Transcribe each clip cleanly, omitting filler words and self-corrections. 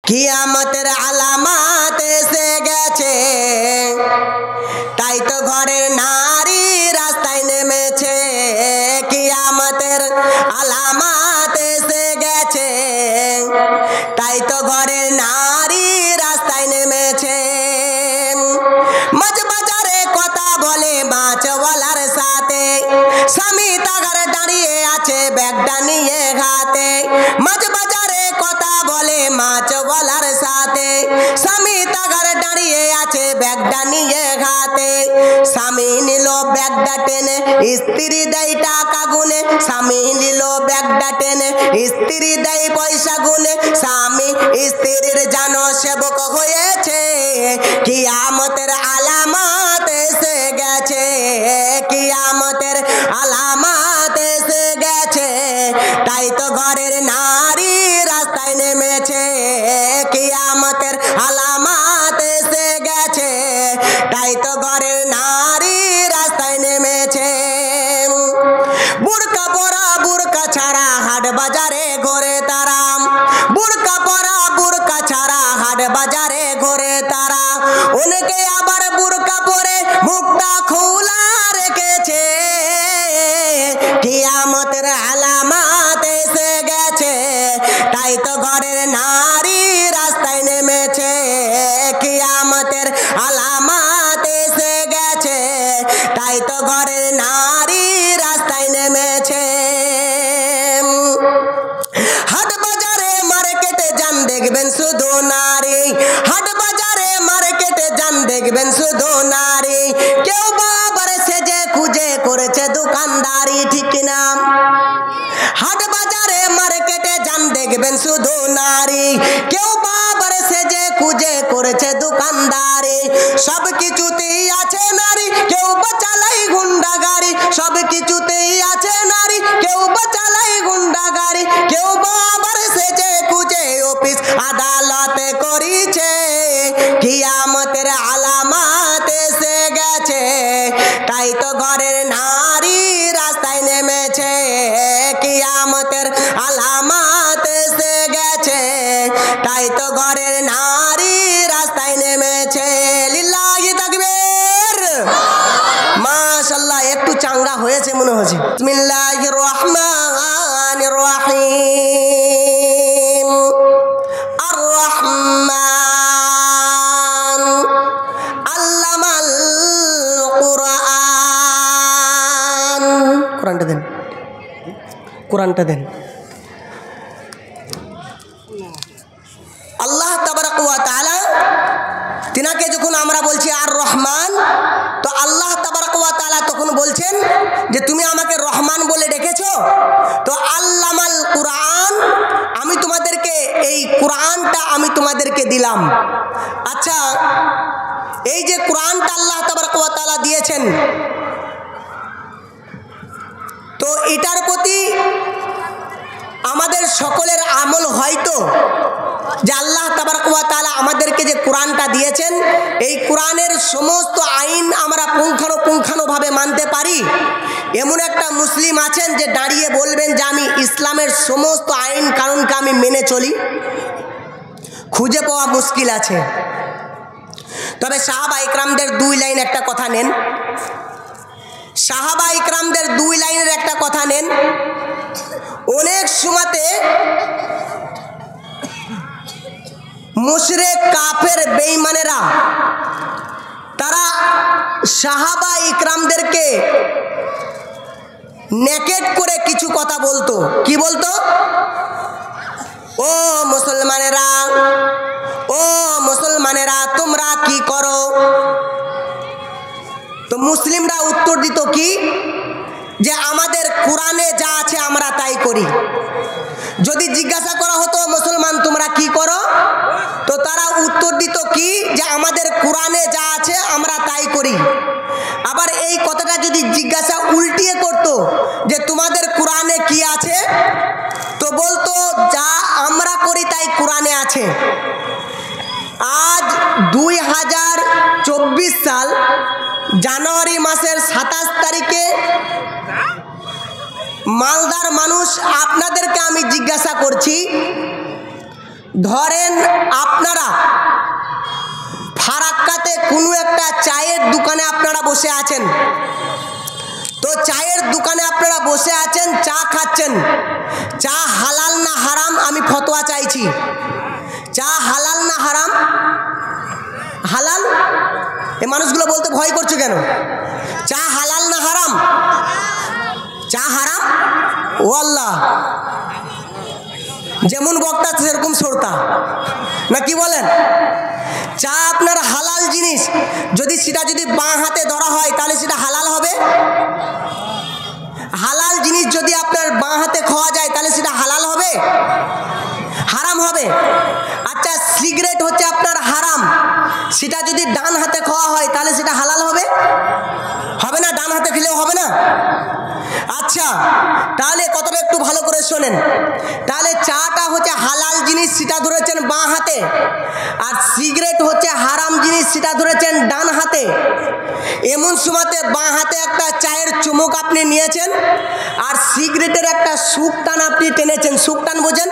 কিয়ামতের আলামত এসে গেছে, তাই তো ঘরের নারী রাস্তায় নেমেছে। কিয়ামতের আলামত এসে গেছে, তাই তো ঘরের নারী রাস্তায় নেমেছে। মাছ বাজারে কথা বলে মাছওয়ালার সাথে, স্বামী তাগার দাঁড়িয়ে আছে ব্যাগটা নিয়ে হাতে। মাছ বাজারে কথা বলে মাছওয়ালার সাথে, স্বামী তাগার দাঁড়িয়ে আছে ব্যাগটা নিয়ে হাতে। স্বামী নিল ব্যাগটা টেনে, স্ত্রী দেয় টাকা গুনে। স্বামী নিল ব্যাগটা টেনে, স্ত্রী দেয় পয়সা গুনে। স্বামী স্ত্রীর জানো সেবক হয়েছে, কিয়ামতের আলামত এসে গেছে। কিয়ামতের আলামত এসে গেছে, তাই তো ঘরের নারী রাস্তায় নেমেছে। কিয়ামতের আলামত এসে গেছে, তাই তো ঘরের নারী রাস্তায় নেমেছে। বুরকা পরা বুরকা ছাড়া হাট বাজারে ঘোরে তারা, বুরকা পরা বুরকা ছাড়া হাট বাজারে ঘোরে তারা। অনেকে আবার বুরকা পরে মুখটা খোলা রেখেছে। কিয়ামতের আলামত এসে গেছে, তাই তো ঘরের নারী রাস্তায় নেমেছে। কিয়ামতের আলামত এসে গেছে, তাই তো ঘরের নারী রাস্তায় নেমেছে। হাট বাজারে মার্কেটে যান দেখবেন শুধু নারী, হাট বাজারে মার্কেটে যান দেখবেন শুধু নারী। কেউ বাবার সেজে খুঁজে করেছে দোকানদারি, ঠিক না? হাট বাজারে মার্কেটে যান দেখবেন শুধু নারী, কেউ বাবার সেজে খুঁজে করেছে দোকানদারি। সব কিছুতেই আছে নারী, কেউ বা চালাই গুন্ডা গাড়ি। সব কিছুতেই আছে নারী, কেউ বা চালাই গুন্ডা গাড়ি। কেউ বাবার সেজে খুঁজে অফিস আদালতে করিছে। কিয়ামতের আলামত এসে গেছে, তাই তো ঘরের নারী রাস্তায় নেমেছে। কিয়ামতের আলামত এসে গেছে, তাই তো ঘরের নারী রাস্তায় নেমেছে। লিল্লাহি তাকবীর, মাশাআল্লাহ। একটু চাঙ্গা হয়েছে মনে হচ্ছে। বিসমিল্লাহির রহমানির রহিম। আর রহমান আল্লামাল কুরআন। কোরআনটা দেন, কোরআনটা দেন। আল্লাহ তাবারাক ওয়া তাআলা তিনাকে যখন আমরা বলছি আর রহমান, তো আল্লাহ তাবারাক ওয়া তাআলা তখন বলছেন যে তুমি আমাকে রহমান বলে ডেকেছো, তো আল্লামাল কুরআন, আমি তোমাদেরকে এই কোরআনটা আমি তোমাদেরকে দিলাম। আচ্ছা, এই যে কোরআনটা আল্লাহ তাবারাক ওয়া তাআলা দিয়েছেন, তো এটার প্রতি আমাদের সকলের আমল হয়তো যে আল্লাহ তাবারক ওয়া তাআলা আমাদেরকে যে কোরআনটা দিয়েছেন, এই কোরআনের সমস্ত আইন আমরা পুঙ্খানুপুঙ্খানুভাবে মানতে পারি। এমন একটা মুসলিম আছেন যে দাঁড়িয়ে বলবেন যে আমি ইসলামের সমস্ত আইন কানুনকে আমি মেনে চলি? খুঁজে পাওয়া মুশকিল আছে। তবে সাহাবা ইকরামদের দুই লাইন একটা কথা নেন, সাহাবা ইকরামদের দুই লাইনের একটা কথা নেন। অনেক সময়তে মুশরিক কাফের বেঈমানেরা তারা সাহাবা ইকরামদেরকে নেকেট করে কিছু কথা বলতো। কি বলতো? ও মুসলমানেরা, ও মুসলমানেরা তোমরা কি করো? তো মুসলিমরা উত্তর দিত কি, যে আমাদের কোরআনে যা আছে আমরা তাই করি। যদি জিজ্ঞাসা করা হতো মুসলমান তোমরা কি করো, তো তারা উত্তর দিত কি, যে আমাদের কোরআনে যা আছে আমরা তাই করি। আবার এই কথাটা যদি জিজ্ঞাসা উল্টিয়ে করত যে তোমাদের কোরআনে কি আছে, তো বলতো যা আমরা করি তাই কোরআনে আছে। আজ 2024 সাল জানুয়ারি মাসের 27 তারিখে মালদার মানুষ আপনাদেরকে আমি জিজ্ঞাসা করছি, ধরেন আপনারা ফারাক্কাতে কোনো একটা চায়ের দোকানে আপনারা বসে আছেন, তো চায়ের দোকানে আপনারা বসে আছেন, চা খাচ্ছেন। চা হালাল না হারাম আমি ফতোয়া চাইছি। চা হালাল না হারাম? হালাল। এই মানুষগুলো বলতে ভয় করছে কেন? চা হালাল না হারাম? চা হারাম। ও আল্লাহ, যেমন বক্তা সেরকম শ্রোতা, না কি বলেন? চা আপনার হালাল জিনিস, যদি সেটা যদি বাঁ হাতে ধরা হয় তাহলে সেটা হালাল হবে? হালাল জিনিস যদি আপনার বাঁ হাতে খাওয়া যায় তাহলে সেটা হালাল হবে? হারাম হবে। আচ্ছা, সিগারেট হচ্ছে আপনার হারাম, সেটা যদি ডান হাতে খাওয়া হয় তাহলে সেটা হালাল হবে? হবে না? ডান হাতে খেলেও হবে না? আচ্ছা, তাহলে কথাটা একটু ভালো করে শোনেন। তাহলে চাটা হচ্ছে হালাল জিনিস, সেটা ধরেছেন বাঁ হাতে, আর সিগারেট হচ্ছে হারাম জিনিস, সেটা ধরেছেন ডান হাতে। এমন সময়তে বাঁ হাতে একটা চায়ের চুমুক আপনি নিয়েছেন, আর সিগারেটের একটা সুখ টান আপনি টেনেছেন। সুখ টান বোঝেন?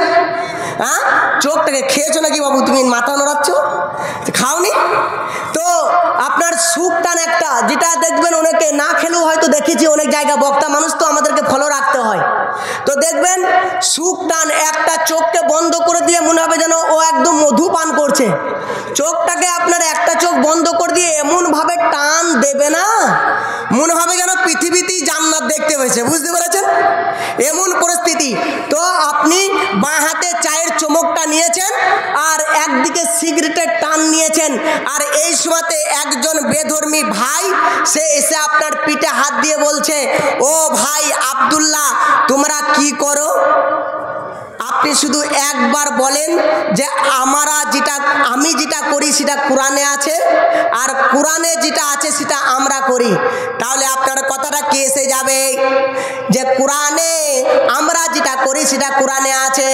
হ্যাঁ, চোখটাকে খেয়েছো নাকি বাবু? তুমি মাথা নড়াচ্ছ, খাওনি তো? আপনার সুখ টান একটা, যেটা দেখবেন অনেকে না খেলেও হয়তো দেখেছি, অনেক জায়গা বক্তা মানুষ তো আমাদেরকে ফলো রাখতে হয়, তো দেখবেন সুখ টান একটা, চোখকে বন্ধ করে দিয়ে মনে হবে যেন ও একদম মধু পান করছে। চোখটাকে আপনার একটা চোখ বন্ধ করে দিয়ে এমন ভাবে টান দেবে না, মনে হবে যেন পৃথিবীতেই জান্নাত দেখতে পেয়েছে। বুঝতে পেরেছেন? এমন পরিস্থিতি। তো আপনি বাঁ হাতে চায়ের চমকটা নিয়েছেন, আর একদিকে সিগারেটের টান নিয়েছেন, আর এই সময়তে একজন বেধর্মী ভাই সে এসে আপনার পিঠে হাত দিয়ে বলছে, ও ভাই আব্দুল্লাহ, তোমরা কি করো? আপনি শুধু একবার বলেন যে আমি যেটা করি সেটা কোরআনে আছে, আর কোরআনে যেটা আছে সেটা আমরা করি, তাহলে আপনার কথাটা কি এসে যাবে যে কোরআনে আমরা যেটা করি সেটা কোরআনে আছে।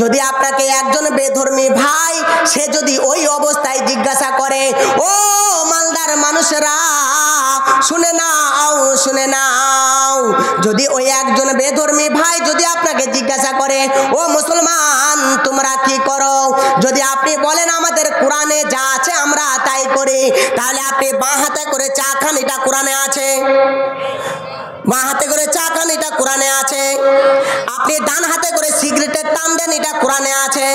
যদি আপনাকে একজন বেধর্মী ভাই সে যদি ওই অবস্থায় জিজ্ঞাসা করে, ও মালদার মানুষেরা শুনে নাও, শুনে নাও, যদি ওই একজন বেধর্মী ভাই যদি আপনাকে জিজ্ঞাসা করে, ও মুসলমান তোমরা কি করো? যদি আপনি বলেন আমাদের কোরআনে যা আছে আমরা তাই করি, তাহলে আপনি বাঁ হাতে করে চা খান, এটা কোরআনে আছে। বাঁ হাতে করে চা খান, এটা কোরআনে আছে। আপনি ডান হাতে করে সিগারেটের টান দেন, এটা কোরআনে আছে।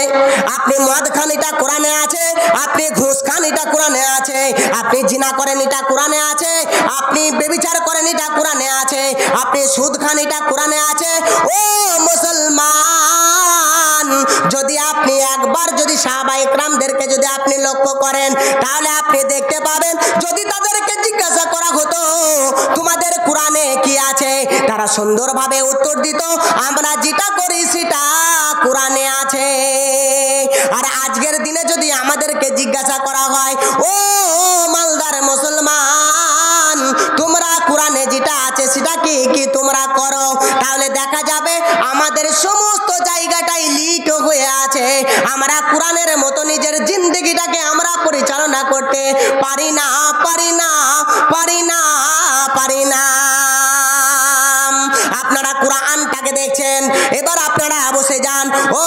আপনি মদ খান, এটা কোরআনে আছে। আপনি ঘুষ খান, এটা কোরআনে আছে। আপনি জিনা করেন, এটা কোরআনে আছে। আপনি ব্যভিচার করেন, এটা কোরআনে আছে। আপনি সুদ খান, এটা কোরআনে আছে। ও মুসলমান, যদি আপনি একবার যদি সাহাবায়ে কেরামদেরকে যদি আপনি লক্ষ্য করেন, তাহলে আপনি দেখতে পাবেন যদি তাদেরকে জিজ্ঞাসা করা হতো তোমাদের কোরআনে কি আছে, তারা সুন্দরভাবে উত্তর দিত, আমরা যেটা করি সেটা কোরআনে আছে। আর আজকের দিনে যদি আমাদেরকে জিজ্ঞাসা করা হয়, ও মালদার মুসলমান তোমরা কোরআনে যেটা আছে সেটা কি কি তোমরা করো, তাহলে দেখা যাবে আমাদের সমস্ত জায়গাটাই লিক হয়ে আছে। আমরা কোরআনের মতো নিজের জিন্দগিটাকে আমরা পরিচালনা করতে পারি না, পারি না, পারি না, পারি না। আপনারা কোরআনটাকে দেখছেন, এবার আপনারা বসে যান। ও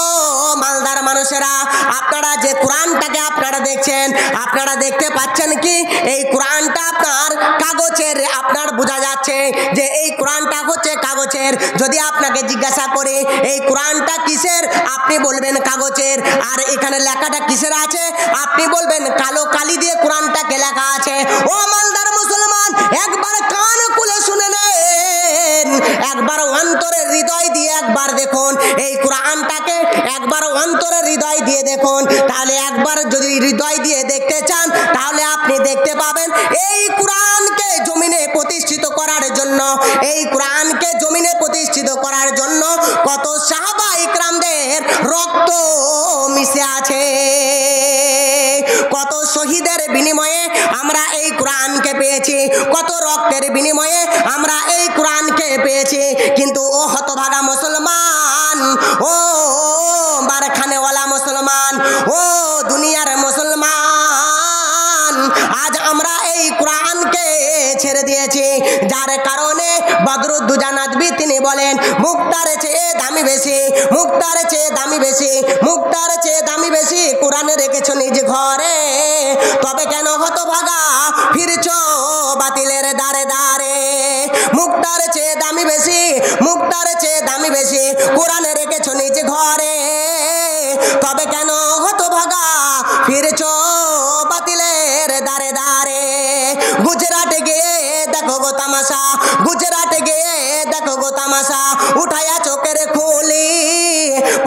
মালদার মানুষেরা, আপনারা যে কোরআনটাকে আপনারা দেখছেন, আপনারা দেখতে পাচ্ছেন কি এই কোরআনটা আপনার কাগজের? আপনার বোঝা যাচ্ছে যে এই কোরআনটা হচ্ছে কাগজের। যদি আপনাকে জিজ্ঞাসা করে এই কোরআনটা কিসের, আপনি বলবেন কাগজের। আর এখানে লেখাটা কিসের আছে, আপনি বলবেন কালো কালি দিয়ে কোরআনটাকে লেখা আছে। ও মালদার মুসলমান, একবার কান খুলে শুনে নেন, একবার অন্তরের হৃদয় দিয়ে একবার দেখুন এই কোরআনটাকে, একবার অন্তরের হৃদয় দিয়ে দেখুন। তাহলে একবার যদি হৃদয় দিয়ে দেখতে চান, তাহলে আপনি দেখতে পাবেন এই কোরআনকে জমিনে প্রতিষ্ঠিত করার জন্য, এই কোরআনকে জমিনে প্রতিষ্ঠিত করার জন্য কত সাহাবায়ে কেরামদের রক্ত মিশে আছে, কত শহীদের বিনিময়ে আমরা এই কোরআনকে পেয়েছি, কত রক্তের বিনিময়ে আমরা এই কোরআনকে পেয়েছি। কিন্তু ও হতভাগা মুসলমান, ও বারখানেওয়ালা মুসলমান, ও দুনিয়ার মুসলমান, আজ আমরা এই কোরআনকে ছেড়ে দিয়েছি, যার কারণে বদরুদ্দোজা নদভী তিনি বলেন মুক্তার চেয়ে দামি বেশি, মুক্তার চেয়ে দামি বেশি, মুক্তার চেয়ে দামি বেশি কোরআনে রেখেছো নিজ ঘরে, তবে কেন হতভাগা ফিরছো বাতিলের দাঁড়ে দাঁড়ে। মুক্তার চেয়ে দামি বেশি, মুক্তার চেয়ে দামি বেশি কোরআনে রেখেছো নিজ ঘরে, তবে কেন হতভাগা ফিরছো বাতিলের দাঁড়ে দাঁড়ে। গুজরাটে গিয়ে দেখো গো তামাশা, গুজরাটে গিয়ে দেখো গো তামাশা, উঠাইয়া চোখের খুলি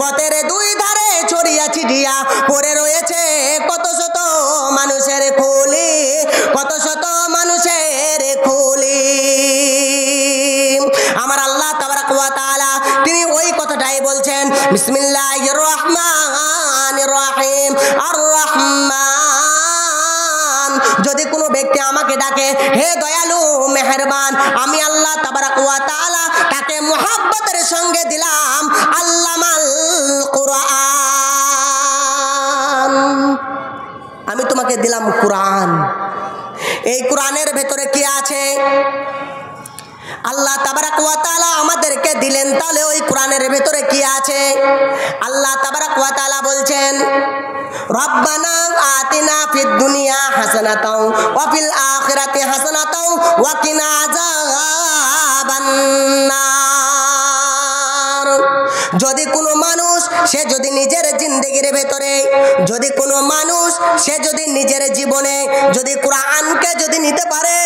পথের দুই ধারে ছড়িয়া ছিটিয়া পড়ে রয়েছে কত শত মানুষের খুলি, কত শত মানুষের খুলি। আমার আল্লাহ তাবারাক ওয়া তাআলা তিনি ওই কথাটাই বলছেন, বিসমিল্লাহির রহমানির রহিম, আর রহমান। যদি কোনো ব্যক্তি আমাকে ডাকে হে দয়ালু মেহেরবান, আমি আল্লাহ তাবারাক ওয়া তাআলা তাকে মুহাব্বতের সঙ্গে দিলাম আল্লামাল কুরআন, আমি তোমাকে দিলাম কুরআন। এই কোরআনের ভেতরে কি আছে আল্লাহ তাবারাক ওয়া তাআলা আমাদেরকে দিলেন, তাহলে ওই কোরআনের ভেতরে কি আছে? আল্লাহ তাবারাক ওয়া তাআলা বলছেন রব্বানা আতিনা ফিদ দুনিয়া হাসানাতাও ওয়া ফিল আখিরাতি হাসানাতাও ওয়া কিনা আযাবান নার। যদি কোনো মানুষ সে যদি নিজের জিন্দেগির ভেতরে, যদি কোনো মানুষ সে যদি নিজের জীবনে যদি কোরআনকে যদি নিতে পারে,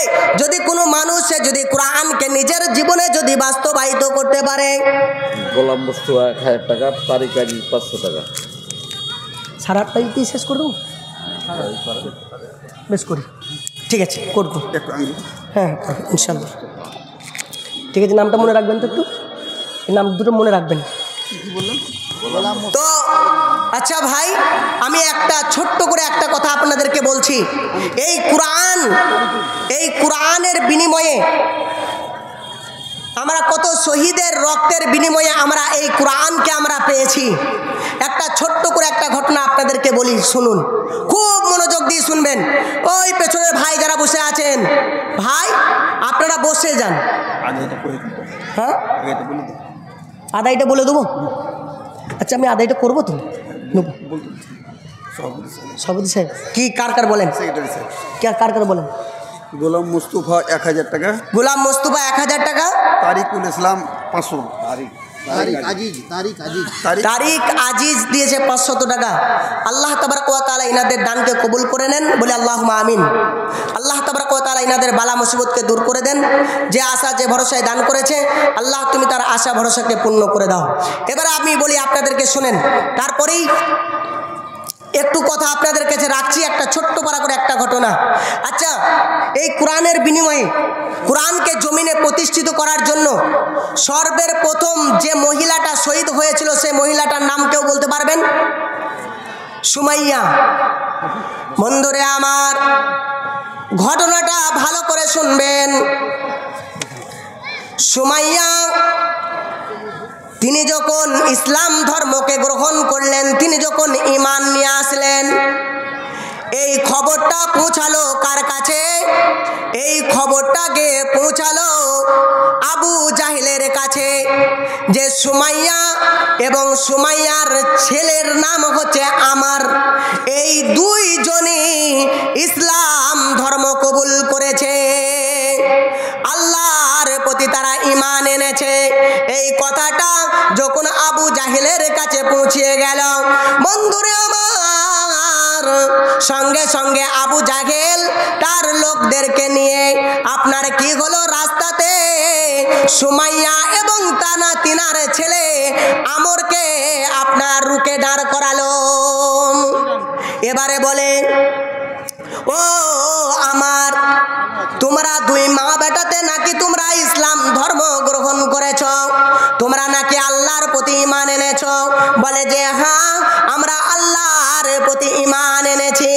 যদি কোনো মানুষ সে যদি কোরআনকে নিজের জীবনে যদি বাস্তবায়িত করতে পারে, গোলাম বস্তু 1000 টাকা, তারিখ আজ 500 টাকা। সারা আটটাই শেষ করে দেবো, বেশ করি, ঠিক আছে করবো, হ্যাঁ ইনশাল্লাহ। ঠিক আছে, নামটা মনে রাখবেন তো, একটু এই নাম দুটো মনে রাখবেন তো। আচ্ছা ভাই, আমি একটা ছোট্ট করে একটা কথা আপনাদেরকে বলছি। এই কোরআন, এই কোরআনের বিনিময়ে আমরা কত শহীদের রক্তের বিনিময়ে আমরা এই কোরআনকে আমরা পেয়েছি। একটা ছোট্ট করে একটা ঘটনা আপনাদেরকে বলি, শুনুন, খুব মনোযোগ দিয়ে শুনবেন। ওই পেছনের ভাই যারা বসে আছেন, ভাই আপনারা বসে যান। হ্যাঁ, আদায়টা বলে দেবো। আচ্ছা, আমি আদায়টা করবো তো, সভাপতি সাহেব কি কার কার বলেন, কার কার বলেন? গোলাম মুস্তফা 1000 টাকা, গোলাম মুস্তফা 1000 টাকা, তারিকুল ইসলাম 500, তারিক আজিজ দিয়েছে 500 টাকা। আল্লাহ তাবারাক ওয়া তাআলা ইনাদের দানকে কবুল করে নেন, বলে আল্লাহুম্মা আমিন। আল্লাহ তাবারাক ওয়া তাআলা ইনাদের বালা মুসিবতকে দূর করে দেন। যে আশা যে ভরসায় দান করেছে, আল্লাহ তুমি তার আশা ভরসাকে পূর্ণ করে দাও। এবারে আমি বলি আপনাদেরকে, শুনেন, তারপরেই একটু কথা আপনাদের কাছে রাখছি, একটা ছোট্ট পারা করে একটা ঘটনা। আচ্ছা, এই কোরআনের বিনিময়ে কোরআনকে জমিনে প্রতিষ্ঠিত করার জন্য সর্বের প্রথম যে মহিলাটা শহীদ হয়েছিল, সেই মহিলাটার নাম কেউ বলতে পারবেন? সুমাইয়া। বন্ধুরে আমার, ঘটনাটা ভালো করে শুনবেন। সুমাইয়া তিনি যখন ইসলাম ধর্মকে গ্রহণ করলেন, তিনি যখন ঈমান নিয়ে আসলেন, এই খবরটা পৌঁছালো কার কাছে? এই খবরটা গিয়ে পৌঁছালো আবু জাহিলের কাছে, যে সুমাইয়া এবং সুমাইয়ার ছেলের নাম হচ্ছে আমার, এই দুইজনই ইসলাম ধর্ম কবুল করেছে, আল্লাহর প্রতি তারা ঈমান এনেছে। এই কথাটা যখন আবু জাহিলের কাছে পৌঁছে গেল, বন্ধুরে আমার, সঙ্গে সঙ্গে আবু জাহেল তার লোকদেরকে নিয়ে আপনার কি হলো, রাস্তাতে সুমাইয়া এবং তিনার ছেলে আমরকে আপনার রুকে দাঁড় করালো। এবারে বলে, ও আমার, তোমরা দুই মা বেটাতে নাকি তোমরা ইসলাম ধর্ম গ্রহণ করেছ, তোমরা নাকি আল্লাহর প্রতি ঈমান এনেছ? বলে যে হ্যাঁ, আমরা আল্লাহর প্রতি ঈমান এনেছি।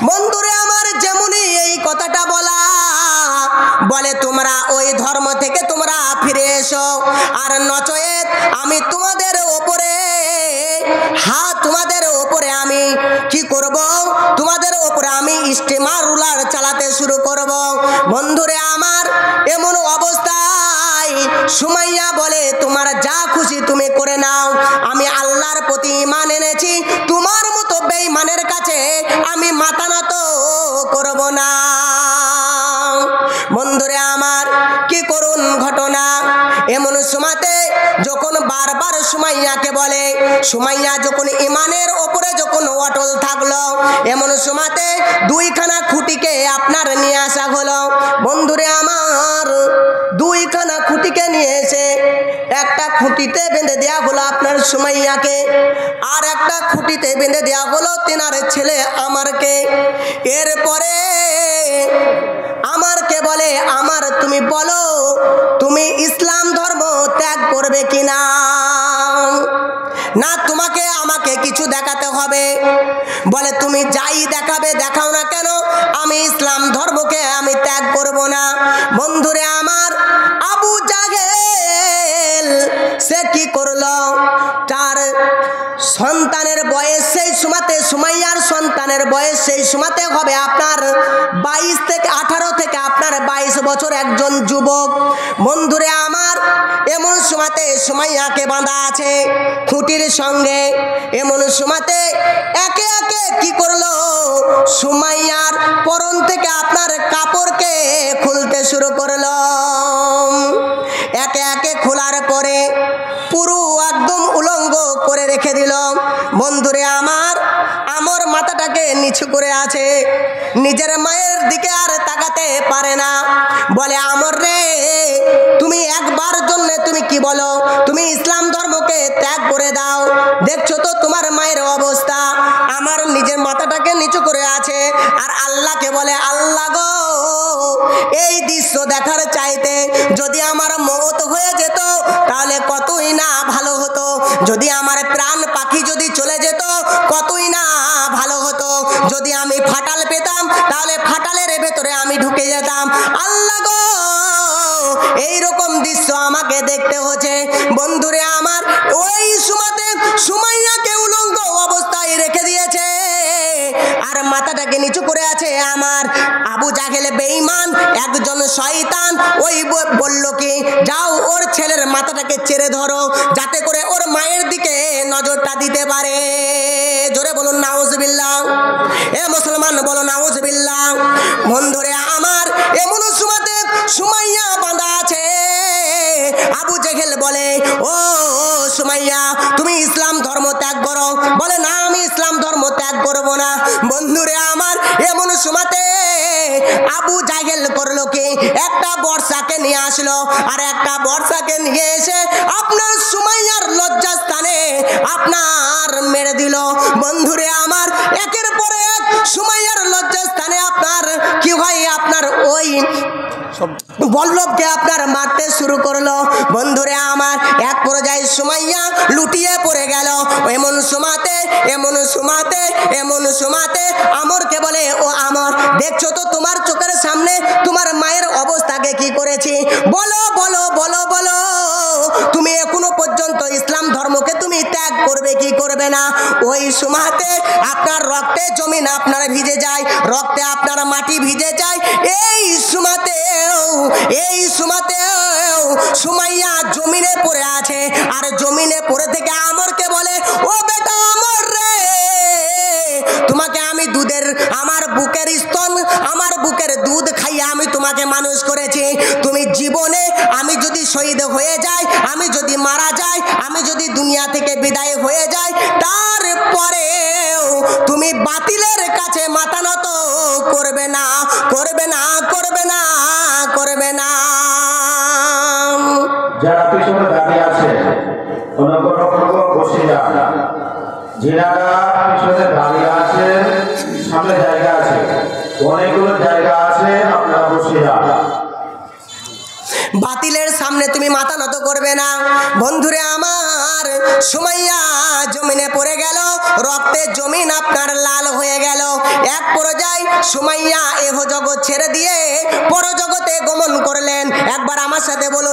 বন্ধুরে আমার, যেমনই এই কথাটা বলা, বলে তোমরা ওই ধর্ম থেকে তোমরা ফিরে এসো, আর নচেত আমি তোমাদের ওপরে তোমাদের ওপরে আমি কি করব? তোমাদের ওপরে আমি স্টিমার রুলার চালাতে শুরু করব। বন্ধুরে আমার, এমন অবস্থায় সুমাইয়া বলে তোমার যা খুশি তুমি করে নাও, আমি আল্লাহর প্রতি ঈমান এনেছি, তোমার মতো বেঈমানের কাছে আমি মাথা নত করব না। বন্ধুরে আমার, কি করুন ঘটনা। এমন সময়তে যখন বারবার সুমাইয়াকে বলে, সুমাইয়া যখন ঈমানের ওপরে যখন অটল থাকলো, এমন সময়তে দুইখানা খুঁটিকে আপনার নিয়ে আসা হলো। বন্ধুরে আমার, দুইখানা খুঁটিকে নিয়ে এসে একটা খুঁটিতে বেঁধে দেওয়া হলো আপনার সুমাইয়াকে, আর একটা খুঁটিতে বেঁধে দেওয়া হলো তেনার ছেলে আমারকে। এরপরে আমারকে বলে, আমার তুমি বলো তুমি ইসলাম ধর্ম ত্যাগ করবে কিনা, না তোমাকে আমাকে কিছু দেখাতে হবে। বলে তুমি যাই দেখাবে দেখাও না কেন, আমি ইসলাম ধর্মকে আমি ত্যাগ করব না। বন্ধুরে আমার, আবু জাহেল সে কি করলো, তার সন্তানের বয়স সেই সময়তে, সুমাইয়ার সন্তানের বয়স সেই সময়তে হবে আপনার 22 থেকে 18 থেকে আপনার 22 বছর, একজন যুবক। বন্ধুরে আমার, এমন সময়তে সুমাইয়াকে বাঁধা আছে খুঁটির সঙ্গে। এমন সময়তে একে একে কি করলো, সুমাইয়ার পরন থেকে আপনার কাপড়কে খুলতে শুরু করলো। একে একে খোলার পরে পুরো একদম উলঙ্গ করে রেখে দিল। বন্ধুরে আমার, আমার মাথাটাকে নিচু করে আছে, নিজের মায়ের দিকে আর তাকাতে পারে না। বলে আমর রে, তুমি একবার জন্য তুমি কি বলো, তুমি ইসলাম ধর্মকে ত্যাগ করে দাও, দেখছো তো তোমার মায়ের অবস্থা। আমার নিজের মাথাটাকে নিচু করে আছে আর আল্লাহকে বলে, আল্লাহ গো, এই দৃশ্য দেখার চাইতে যদি আমার মওত হয়ে যেত তাহলে কতই না ভালো হতো, যদি আমার প্রাণ পাখি যদি চলে যেত কতই না ভালো হতো, যদি আমি ফাটাল পেতাম তাহলে ফাটালের ভেতরে আমি ঢুকে যেতাম। আল্লাহ গো, এইরকম দৃশ্য আমাকে দেখতে হচ্ছে। বন্ধুরে আমার, ওই সময়তে সুমাইয়াকে উলঙ্গ অবস্থায় রেখে দিয়েছে আর মাথাটাকে নিচু করে আছে আমার আবু জাহেল বেঈমান একজন শয়তান। ওই বলল কি, যাও ওর ছেলের মাথাটাকে ছেড়ে ধরো যাতে করে ওর মায়ের দিকে নজরটা দিতে পারে। জোরে বলুন নাউজুবিল্লাহ। এ মুসলমান বলো নাউজুবিল্লাহ। বন্ধুরে আমার, এমন সময়তে সুমাইয়া বাঁধা আছে। আবু জাহেল বলে, ও সুমাইয়া, তুমি ইসলাম ধর্ম ত্যাগ করো। বলে না, আমি ইসলাম ধর্ম ত্যাগ করব না। বন্ধুরে আমার, এমন সময়তে আবু জাহেল করলো কি, একটা বর্ষাকে নিয়ে আসলো আর একটা বর্ষাকে নিয়ে এসে আপনার সুমাইয়ার লজ্জাস্থানে আপনার মেরে দিল। বন্ধুরে আমার, একের পরে এক সুমাইয়ার লজ্জাস্থানে আপনার কি হয়, আপনার ওই বল্লভকে আপনার মারতে শুরু করলো। বন্ধুরে আমার, এক পর্যায়ে সুমাইয়া লুটিয়ে পড়ে গেল। এমন সময়তে আমরকে বলে, ও আমর, দেখছো তো তোমার চোখের সামনে তোমার মায়ের অবস্থাকে কি করেছি, বলো বলো বলো বলো, তুমি এখনো পর্যন্ত ইসলাম ধর্মকে তুমি ত্যাগ করবে কি করবে না। ওই সময়তে আপনার রক্তে জমিন আপনার ভিজে যায়, রক্তে আপনার মাটি ভিজে যায়। এই সময়তেও সুমাইয়া জমিনে পড়ে আছে আর জমিনে পড়ে থেকে আমরকে বলে, ও বেটা আমর রে, তোমাকে আমি আমার বুকের স্তন, আমার বুকের দুধ খাইয়ে আমি তোমাকে মানুষ করেছি। তুমি জীবনে আমি যদি শহীদ হয়ে যাই, আমি যদি মারা যাই, আমি যদি দুনিয়া থেকে বিদায় হয়ে যাই, তারপরেও তুমি বাতিলের কাছে মাথা নত করবে না, করবে না, করবে না, করবে না। যারা পিছনে দাঁড়িয়ে আছে বসে যান, যারা পিছনে দাঁড়িয়ে আছে, সামনে জায়গা আছে, অনেকগুলো জায়গা আছে, আপনারা বসে যান। বাতিলের সামনে তুমি মাথা নত করবে না। বন্ধুরে আমার, সুমাইয়া জমিনে পড়ে গেল, রক্তে জমিন আপনার লাল হয়ে গেল। এক পর্যায়ে সুমাইয়া এহ জগৎ ছেড়ে দিয়ে পরজগতে গমন করলেন। একবার আমার সাথে বলুন